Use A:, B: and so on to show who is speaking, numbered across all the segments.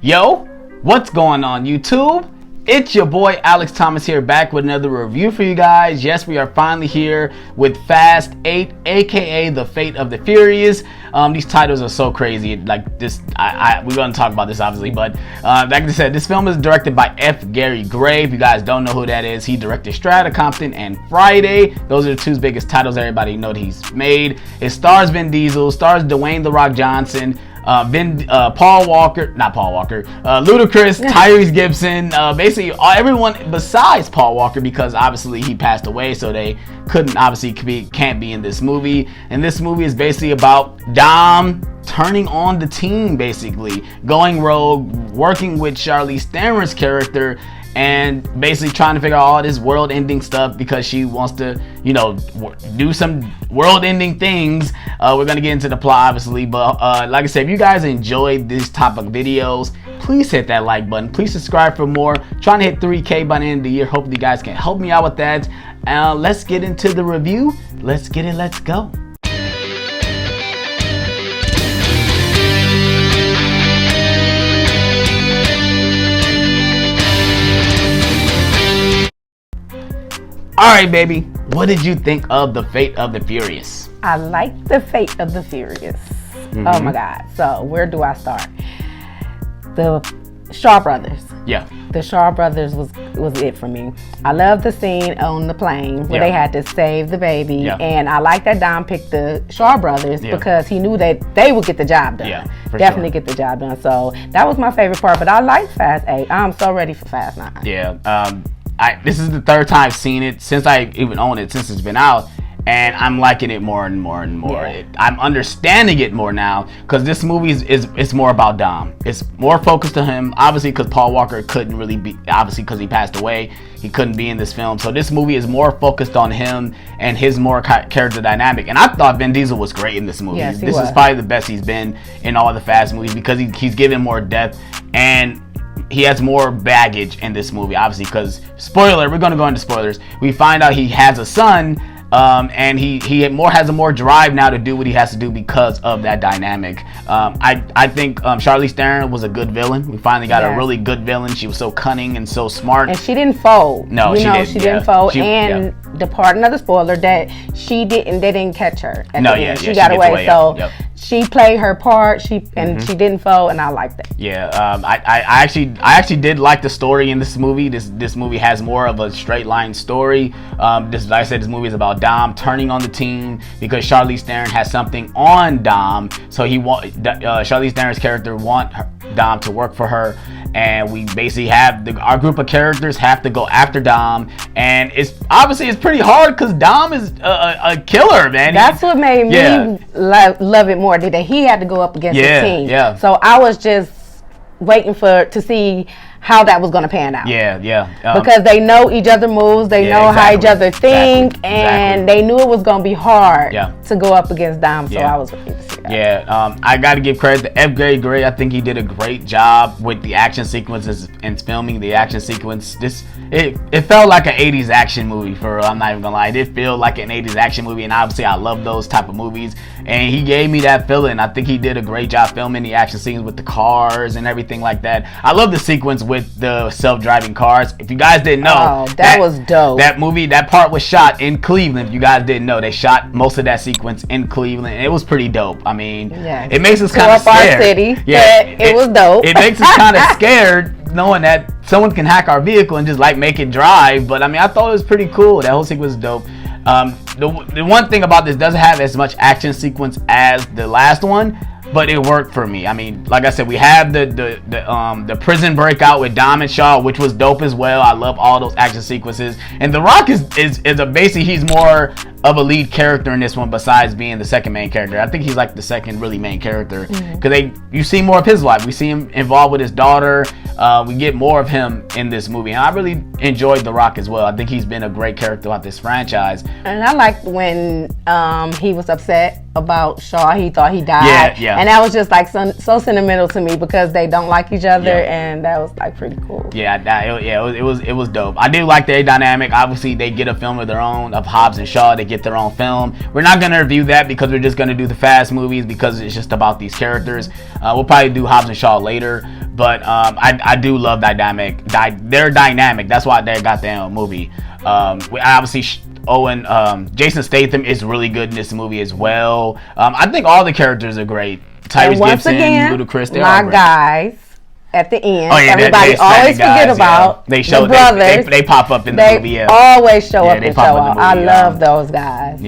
A: Yo, what's going on YouTube? It's your boy Alex Thomas here, back with another review for you guys. Yes, we are finally here with Fast 8, aka The Fate of the Furious. These titles are so crazy. Like this, we're going to talk about this obviously, but like I said, this film is directed by F. Gary Gray. If you guys don't know who that is, he directed Strata, Compton, and Friday. Those are the two biggest titles everybody know that he's made. It stars Vin Diesel, stars Dwayne The Rock Johnson, Ludacris, Tyrese Gibson, basically everyone besides Paul Walker, because obviously he passed away, so they can't be in this movie. And this movie is basically about Dom turning on the team, basically going rogue, working with Charlize Theron's character, and basically trying to figure out all this world-ending stuff because she wants to, do some world-ending things. We're gonna get into the plot, obviously, but like I said, if you guys enjoyed these type of videos, please hit that like button. Please subscribe for more. Trying to hit 3K by the end of the year. Hopefully, you guys can help me out with that. Let's get into the review. Let's get it. Let's go. Alright, baby, what did you think of The Fate of the Furious?
B: I like The Fate of the Furious. Mm-hmm. Oh my God. So where do I start? The Shaw Brothers.
A: Yeah.
B: The Shaw Brothers was it for me. I love the scene on the plane where they had to save the baby. Yeah. And I like that Dom picked the Shaw Brothers because he knew that they would get the job done.
A: Yeah,
B: definitely get the job done. So that was my favorite part, but I like Fast 8. I'm so ready for Fast 9.
A: Yeah. This is the third time I've seen it since I even own it, since it's been out, and I'm liking it more and more and more.
B: Yeah.
A: I'm understanding it more now because this movie is more about Dom. It's more focused on him, obviously, because Paul Walker couldn't really be, obviously because he passed away, he couldn't be in this film. So this movie is more focused on him and his more character dynamic. And I thought Vin Diesel was great in this movie.
B: Yes,
A: this is probably the best he's been in all the Fast movies because he's given more depth and he has more baggage in this movie, obviously, because spoiler, we're going to go into spoilers. We find out he has a son, and he has a more drive now to do what he has to do because of that dynamic. I think Charlize Theron was a good villain. We finally got a really good villain. She was so cunning and so smart.
B: And she didn't fold.
A: No, she
B: didn't fold. The part, another spoiler, that they didn't catch her at the end. She got away. So she played her part. She didn't fold, and I liked that.
A: Yeah, I actually did like the story in this movie. This movie has more of a straight line story. Like I said, this movie is about Dom turning on the team because Charlize Theron has something on Dom. So Charlize Theron's character want Dom to work for her, and we basically have our group of characters have to go after Dom, and it's pretty hard because Dom is a killer, man.
B: That's what made me love it more, that he had to go up against the team.
A: Yeah.
B: So I was just waiting to see how that was going to pan out.
A: Because
B: they know each other moves, they know how each other think, and they knew it was going to be hard to go up against Dom. So I was ready to see that.
A: I got to give credit to F. Gary Gray. I think he did a great job with the action sequences and filming the action sequence. It felt like an 80s action movie, for real. I'm not even gonna lie. It did feel like an 80s action movie, and obviously I love those type of movies, and he gave me that feeling. I think he did a great job filming the action scenes with the cars and everything like that. I love the sequence with the self-driving cars. If you guys didn't know,
B: that was dope.
A: That part was shot in Cleveland. If you guys didn't know, they shot most of that sequence in Cleveland, and it was pretty dope. I mean, it makes us kind of scared.
B: Our city, it was dope.
A: It makes us kind of scared knowing that someone can hack our vehicle and just make it drive. But I mean, I thought it was pretty cool. That whole sequence was dope. The one thing about this doesn't have as much action sequence as the last one, but it worked for me. I mean, like I said, we have the prison breakout with Dom and Shaw, which was dope as well. I love all those action sequences. And The Rock is basically he's more of a lead character in this one besides being the second main character. I think he's like the second really main character because you see more of his life. We see him involved with his daughter. We get more of him in this movie, and I really enjoyed The Rock as well. I think he's been a great character throughout this franchise.
B: And I liked when he was upset about Shaw. He thought he died.
A: Yeah.
B: And that was just like so sentimental to me because they don't like each other, and that was like pretty cool.
A: It was dope. I do like their dynamic. Obviously, they get a film of their own of Hobbs and Shaw. They get their own film. We're not gonna review that because we're just gonna do the Fast movies because it's just about these characters. We'll probably do Hobbs and Shaw later, but I do love that dynamic. Their dynamic. That's why they got their own movie. Jason Statham is really good in this movie as well. I think all the characters are great. Tyrese Gibson, Ludacris, they're all great.
B: Guys at the end,
A: everybody
B: always forget about
A: they show
B: the brothers.
A: They pop up in the movie.
B: They always show up and show out. I love those guys.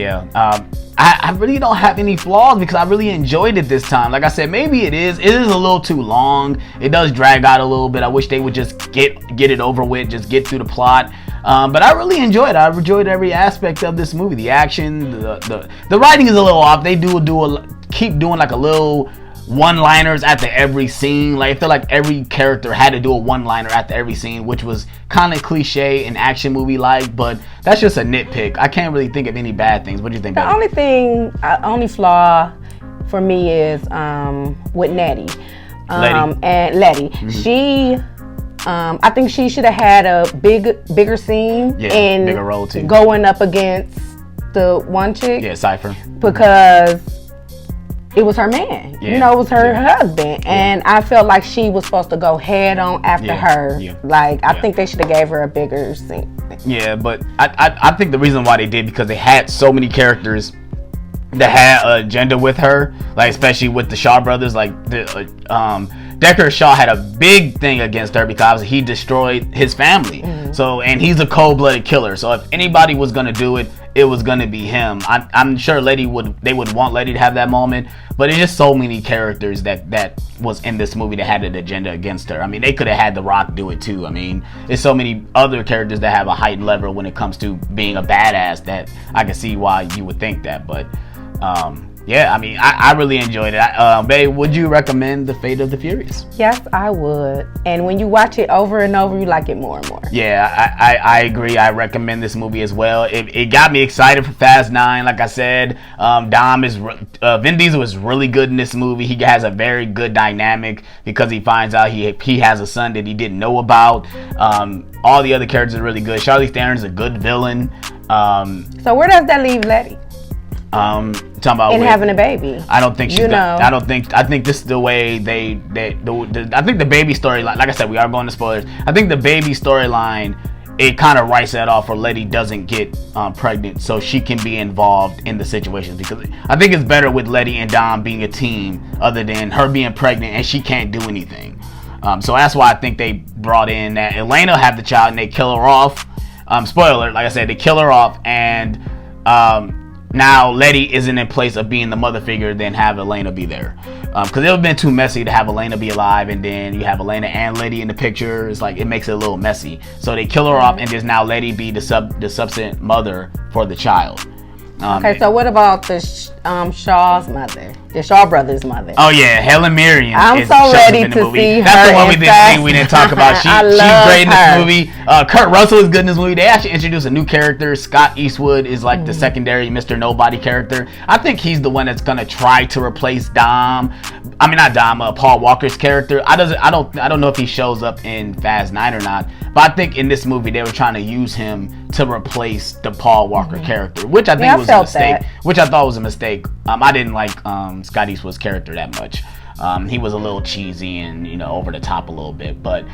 A: I really don't have any flaws because I really enjoyed it this time. Like I said, maybe it is a little too long. It does drag out a little bit. I wish they would just get it over with, just get through the plot. But I really enjoyed it. I enjoyed every aspect of this movie. The action, the writing is a little off. They keep doing like a little one-liners after every scene. Like I feel like every character had to do a one-liner after every scene, which was kind of cliche and action movie like, but that's just a nitpick. I can't really think of any bad things. What do you think?
B: The only flaw for me is with Nettie. And Letty. Mm-hmm. She I think she should have had a bigger scene and
A: bigger role too,
B: going up against the one chick.
A: Yeah, Cypher.
B: Because it was her man. It was her husband. And I felt like she was supposed to go head on after her. Like, I think they should have gave her a bigger scene.
A: Yeah, but I think the reason why they did because they had so many characters that had an agenda with her, like especially with the Shaw brothers. Like Deckard Shaw had a big thing against her because he destroyed his family. Mm-hmm. So, and he's a cold-blooded killer. So if anybody was gonna do it, it was gonna be him. I'm sure they would want Letty to have that moment, but it's just so many characters that was in this movie that had an agenda against her. I mean, they could have had The Rock do it too. I mean, there's so many other characters that have a heightened level when it comes to being a badass that I can see why you would think that, but. I mean, I really enjoyed it. Babe, would you recommend The Fate of the Furious?
B: Yes, I would. And when you watch it over and over, you like it more and more.
A: Yeah, I agree. I recommend this movie as well. It got me excited for Fast 9. Like I said, Vin Diesel is really good in this movie. He has a very good dynamic because he finds out he has a son that he didn't know about. All the other characters are really good. Charlize Theron's a good villain.
B: So where does that leave Letty?
A: Talking about
B: having a baby.
A: I don't think I think this is the way I think the baby storyline, like I said, we are going to spoilers. I think the baby storyline, it kind of writes that off where Letty doesn't get pregnant so she can be involved in the situation, because I think it's better with Letty and Dom being a team other than her being pregnant and she can't do anything. So that's why I think they brought in that Elena have the child and they kill her off. Spoiler, like I said, they kill her off, and now Letty isn't in place of being the mother figure, then have Elena be there. Because it would have been too messy to have Elena be alive and then you have Elena and Letty in the picture. It's like, it makes it a little messy. So they kill her off and there's now Letty be the subsequent mother for the child.
B: Okay, so what about the Shaw's mother? The Shaw brothers' mother.
A: Oh yeah, Helen Mirren.
B: I'm so ready to see her.
A: That's the one we didn't talk about. She's great in this movie. Kurt Russell is good in this movie. They actually introduced a new character. Scott Eastwood is like the secondary Mr. Nobody character. I think he's the one that's gonna try to replace Paul Walker's character. I don't know if he shows up in Fast 9 or not. But I think in this movie they were trying to use him to replace the Paul Walker character, which I think was a mistake. Which I thought was a mistake. I didn't like Scott Eastwood's character that much. He was a little cheesy and over the top a little bit, but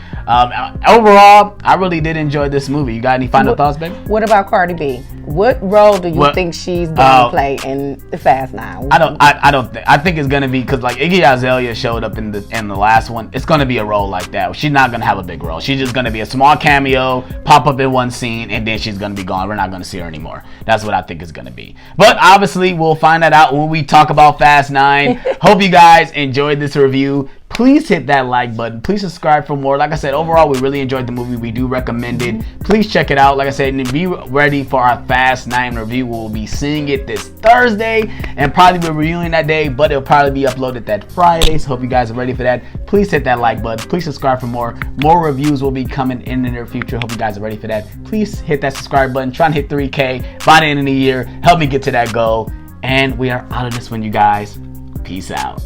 A: overall, I really did enjoy this movie. You got any final thoughts, baby?
B: What about Cardi B? What role do you think she's going to play in the Fast 9?
A: I think it's going to be because like Iggy Azalea showed up in the last one. It's going to be a role like that. She's not going to have a big role. She's just going to be a small cameo, pop up in one scene, and then she's going to be gone. We're not going to see her anymore. That's what I think it's going to be. But obviously, we'll find that out when we talk about Fast 9. Hope you guys enjoyed this review. Please hit that like button. Please subscribe for more. Like I said, overall, we really enjoyed the movie. We do recommend it. Please check it out. Like I said, and be ready for our Fast 9 review. We'll be seeing it this Thursday and probably be reviewing that day, but it'll probably be uploaded that Friday. So hope you guys are ready for that. Please hit that like button. Please subscribe for more. More reviews will be coming in the near future. Hope you guys are ready for that. Please hit that subscribe button. Trying to hit 3K by the end of the year. Help me get to that goal. And we are out of this one, you guys. Peace out.